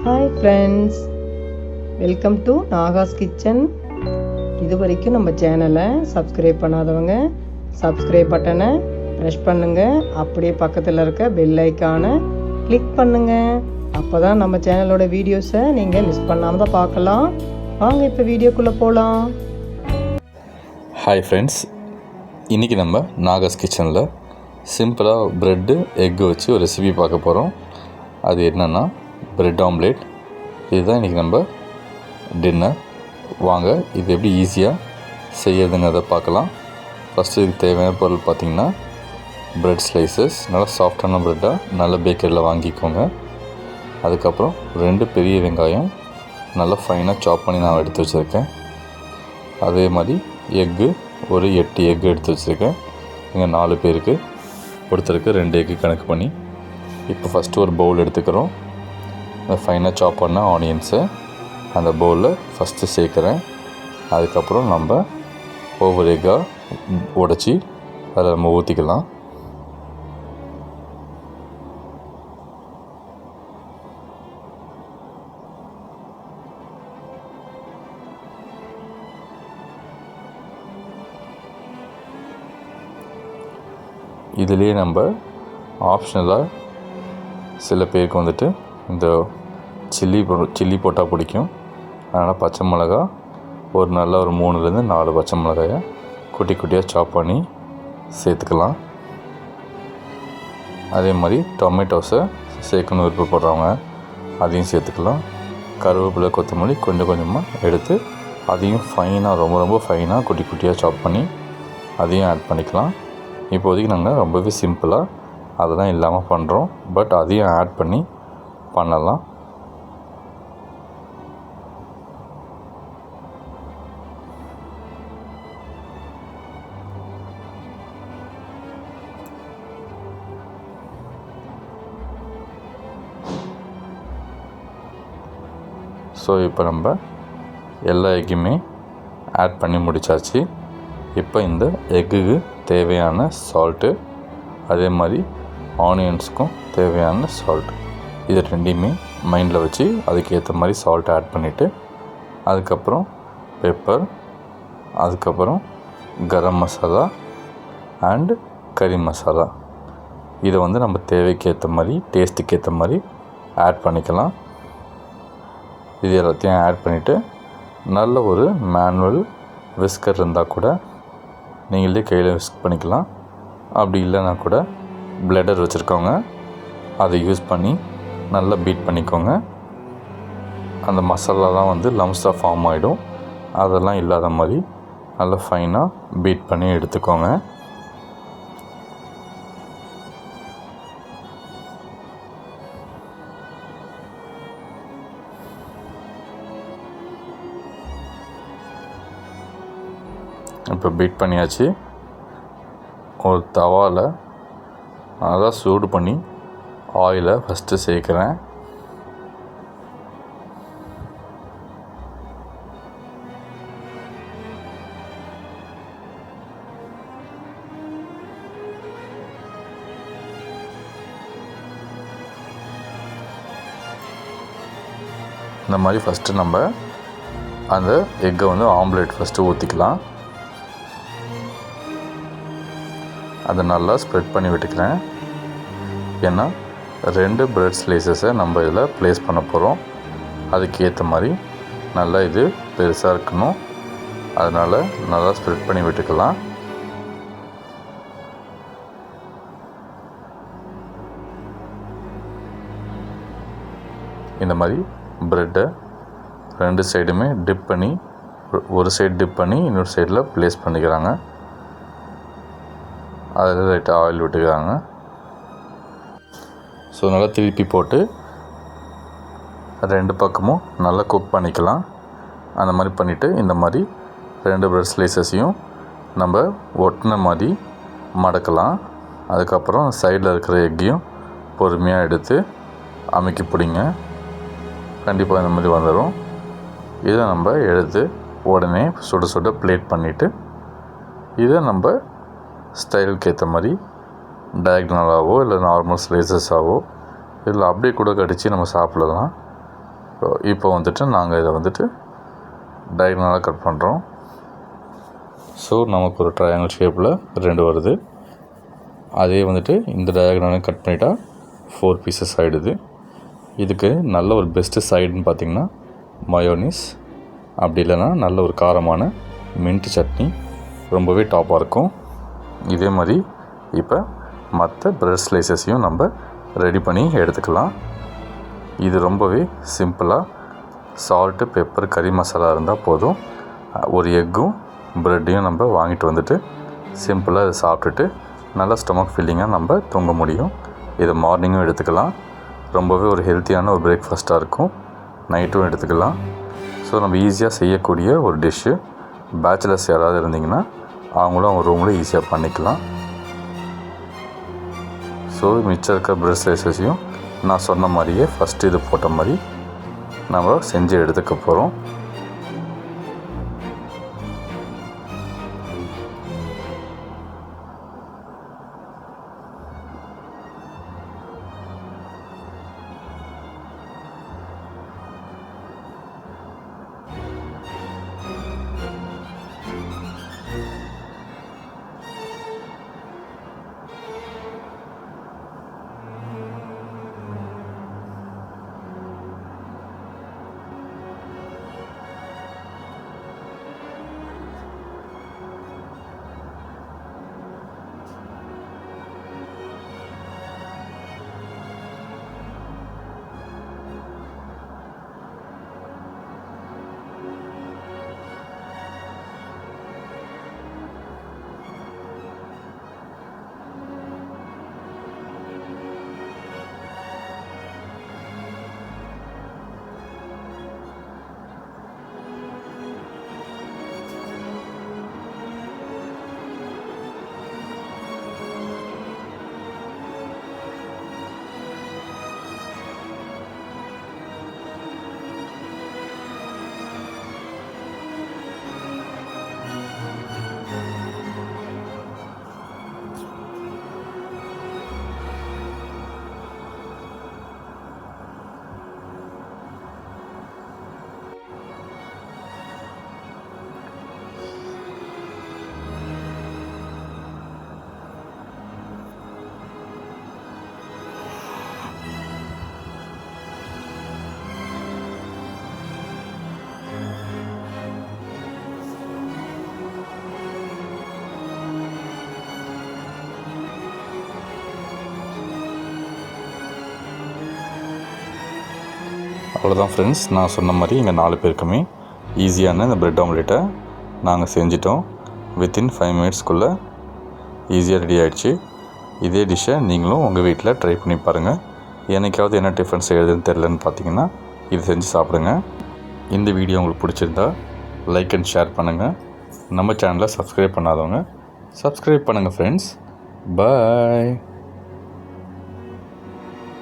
Hi friends, welcome to Nahash kitchen. இது வரைக்கும் நம்ம சேனலை சப்ஸ்கிரைப் பண்ணாதவங்க சப்ஸ்கிரைப் பட்டனை ப்ரெஸ் பண்ணுங்கள். அப்படியே பக்கத்தில் இருக்க பெல் ஐக்கானை கிளிக் பண்ணுங்கள். அப்போ தான் நம்ம சேனலோட வீடியோஸை நீங்கள் மிஸ் பண்ணாமல் தான் பார்க்கலாம். வாங்க இப்போ வீடியோக்குள்ளே போகலாம். ஹாய் ஃப்ரெண்ட்ஸ், இன்றைக்கி நம்ம நாகாஸ் கிச்சனில் சிம்பிளாக ப்ரெட்டு எக்கு வச்சு ஒரு ரெசிபி பார்க்க போகிறோம். அது என்னென்னா ப்ரெட் ஆம்லேட். இதுதான் இன்றைக்கி நம்ம டின்னர். வாங்க இது எப்படி ஈஸியாக செய்யறதுங்கிறத பார்க்கலாம். ஃபஸ்ட்டு இதுக்கு தேவையான பொருள் பார்த்திங்கன்னா ப்ரெட் ஸ்லைசஸ், நல்லா சாஃப்டான ப்ரெட்டாக நல்ல பேக்கரியில் வாங்கிக்கோங்க. அதுக்கப்புறம் 2 பெரிய வெங்காயம் நல்லா ஃபைனாக சாப் பண்ணி நான் எடுத்து வச்சுருக்கேன். அதே மாதிரி எக்கு ஒரு 8 எக்கு எடுத்து வச்சுருக்கேன். இங்கே 4 பேருக்கு ஒருத்தருக்கு 2 எக்கு கணக்கு பண்ணி. இப்போ ஃபஸ்ட்டு ஒரு பவுல் எடுத்துக்கிறோம். அந்த ஃபைனாக சாப் பண்ண ஆனியன்ஸை அந்த பவுலில் ஃபஸ்ட்டு சேர்க்குறேன். அதுக்கப்புறம் நம்ம ஒவ்வொரு எக்காக உடச்சி அதில் நம்ம ஊற்றிக்கலாம். இதுலேயே நம்ம ஆப்ஷனலாக சில பேருக்கு வந்துட்டு இந்த சில்லி போட்டால் பிடிக்கும். அதனால் பச்சை மிளகா ஒரு நல்ல ஒரு 3லேருந்து 4 பச்சை மிளகாயை குட்டி குட்டியாக சாப் பண்ணி சேர்த்துக்கலாம். அதே மாதிரி டொமேட்டோஸை சேர்க்கணும் விருப்பப்படுறவங்க அதையும் சேர்த்துக்கலாம். கருவேப்பிலை, கொத்தமல்லி கொஞ்சம் கொஞ்சமாக எடுத்து அதையும் ஃபைனாக ரொம்ப ஃபைனாக குட்டி குட்டியாக சாப் பண்ணி அதையும் ஆட் பண்ணிக்கலாம். இப்போதைக்கு நாங்கள் ரொம்பவே சிம்பிளாக அதெல்லாம் இல்லாமல் பண்ணுறோம். பட் அதையும் ஆட் பண்ணி பண்ணலாம். ஸோ இப்போ நம்ம எல்லா எக்குமே ஆட் பண்ணி முடித்தாச்சு. இப்போ இந்த எக்குக்கு தேவையான சால்ட்டு, அதே மாதிரி ஆனியன்ஸுக்கும் தேவையான சால்ட், இது 2யுமே மைண்டில் வச்சு அதுக்கேற்ற மாதிரி சால்ட் ஆட் பண்ணிவிட்டு, அதுக்கப்புறம் பெப்பர், அதுக்கப்புறம் கரம் மசாலா அண்டு கறி மசாலா, இதை நம்ம தேவைக்கு ஏற்ற மாதிரி டேஸ்ட்டுக்கு ஏற்ற மாதிரி ஆட் பண்ணிக்கலாம். இது எல்லாத்தையும் ஆட் பண்ணிவிட்டு நல்ல ஒரு மேனுவல் விஸ்கர் இருந்தால் கூட நீங்களே கையில் விஸ்க் பண்ணிக்கலாம். அப்படி இல்லைனா கூட பிளெண்டர் வச்சுருக்கவங்க அதை யூஸ் பண்ணி நல்லா பீட் பண்ணிக்கோங்க. அந்த மசாலாலாம் லம்ஸாக ஃபார்ம் ஆகிடும். அதெல்லாம் இல்லாத மாதிரி நல்லா ஃபைனாக பீட் பண்ணி எடுத்துக்கோங்க. இப்போ பீட் பண்ணியாச்சு. ஒரு தவாவில் நல்லா சூடு பண்ணி ஆயிலை ஃபஸ்ட்டு சேர்க்குறேன். இந்த மாதிரி ஃபஸ்ட்டு நம்ம அந்த எக்கை ஆம்லேட் ஃபஸ்ட்டு ஊற்றிக்கலாம். அதை நல்லா ஸ்ப்ரெட் பண்ணி விட்டுக்கிறேன். ஏன்னா 2 ப்ரெட் ஸ்லைசஸை நம்ம இதில் ப்ளேஸ் பண்ண போகிறோம். அதுக்கு ஏற்ற மாதிரி நல்லா இது பெருசாக இருக்கணும். அதனால் நல்லா ஸ்ப்ரெட் பண்ணி விட்டுக்கலாம். இந்த மாதிரி ப்ரெட்டை 2 சைடுமே டிப் பண்ணி, ஒரு சைடு டிப் பண்ணி இன்னொரு சைடில் ப்ளேஸ் பண்ணிக்கிறாங்க. அதில் லைட்டாக ஆயில் விட்டுக்கிறாங்க. ஸோ நல்லா திருப்பி போட்டு 2 பக்கமும் நல்லா குக் பண்ணிக்கலாம். அந்த மாதிரி பண்ணிவிட்டு இந்த மாதிரி 2 ப்ரெட் ஸ்லைசஸையும் நம்ம ஒட்டின மாதிரி மடக்கலாம். அதுக்கப்புறம் சைடில் இருக்கிற எக்கையும் பொறுமையாக எடுத்து அமுக்கி பிடிங்க. கண்டிப்பாக இந்த மாதிரி வந்துடும். இதை நம்ம எடுத்து உடனே சுட பிளேட் பண்ணிவிட்டு இதை நம்ம ஸ்டைலுக்கு ஏற்ற மாதிரி டயக்னலாகவோ இல்லை நார்மல் ஸ்லைசஸாகவோ இல்லை அப்படியே கூட கடித்து நம்ம சாப்பிடலாம். இப்போ வந்துட்டு நாங்கள் இதை வந்துட்டு டயகனலாக கட் பண்ணுறோம். ஸோ நமக்கு ஒரு ட்ரையாங்கிள் ஷேப்பில் 2 வருது. அதே வந்துட்டு இந்த டயகனலாக கட் பண்ணிட்டா 4 பீசஸ் ஆகிடுது. இதுக்கு நல்ல ஒரு பெஸ்ட்டு சைடுன்னு பார்த்திங்கன்னா மயோனிஸ், அப்படி இல்லைன்னா நல்ல ஒரு காரமான மின்ட் சட்னி ரொம்பவே டாப்பாக இருக்கும். இதே மாதிரி இப்போ மற்ற பிரெட் ஸ்லைசஸையும் நம்ம ரெடி பண்ணி எடுத்துக்கலாம். இது ரொம்பவே சிம்பிளாக சால்ட்டு, பெப்பர், கறி மசாலா இருந்தால் போதும். ஒரு எக்கும் ப்ரெட்டையும் நம்ம வாங்கிட்டு வந்துட்டு சிம்பிளாக இதை சாப்பிட்டுட்டு நல்லா ஸ்டொமக் ஃபில்லிங்காக நம்ம தூங்க முடியும். இதை மார்னிங்கும் எடுத்துக்கலாம். ரொம்பவே ஒரு ஹெல்த்தியான ஒரு பிரேக்ஃபாஸ்ட்டாக இருக்கும். நைட்டும் எடுத்துக்கலாம். ஸோ நம்ம ஈஸியாக செய்யக்கூடிய ஒரு டிஷ்ஷு. பேச்சுலர்ஸ் யாராவது இருந்திங்கன்னா அவங்களும் அவங்க ரூமில் ஈஸியாக பண்ணிக்கலாம். ஸோ மிச்சம் இருக்க பிரெட் ஸ்லைசஸையும் நான் சொன்ன மாதிரியே ஃபஸ்ட்டு இது போட்ட மாதிரி நம்ம செஞ்சு எடுத்துக்க போகிறோம். அவ்வளோதான் ஃப்ரெண்ட்ஸ், நான் சொன்ன மாதிரி எங்கள் 4 பேருக்குமே ஈஸியான இந்த ப்ரெட் ஆம்லேட்டை நாங்கள் செஞ்சிட்டோம். வித்தின் 5 மினிட்ஸ்க்குள்ளே ஈஸியாக ரெடி ஆகிடுச்சு. இதே டிஷ்ஷை நீங்களும் உங்கள் வீட்டில் ட்ரை பண்ணி பாருங்கள். என்னைக்காவது என்ன டிஃப்ரென்ஸ் செய்யுதுன்னு தெரிலன்னு பார்த்தீங்கன்னா இது செஞ்சு சாப்பிடுங்க. இந்த வீடியோ உங்களுக்கு பிடிச்சிருந்தா லைக் அண்ட் ஷேர் பண்ணுங்கள். நம்ம சேனலை சப்ஸ்கிரைப் பண்ணாதவங்க சப்ஸ்கிரைப் பண்ணுங்கள் ஃப்ரெண்ட்ஸ். பாய்.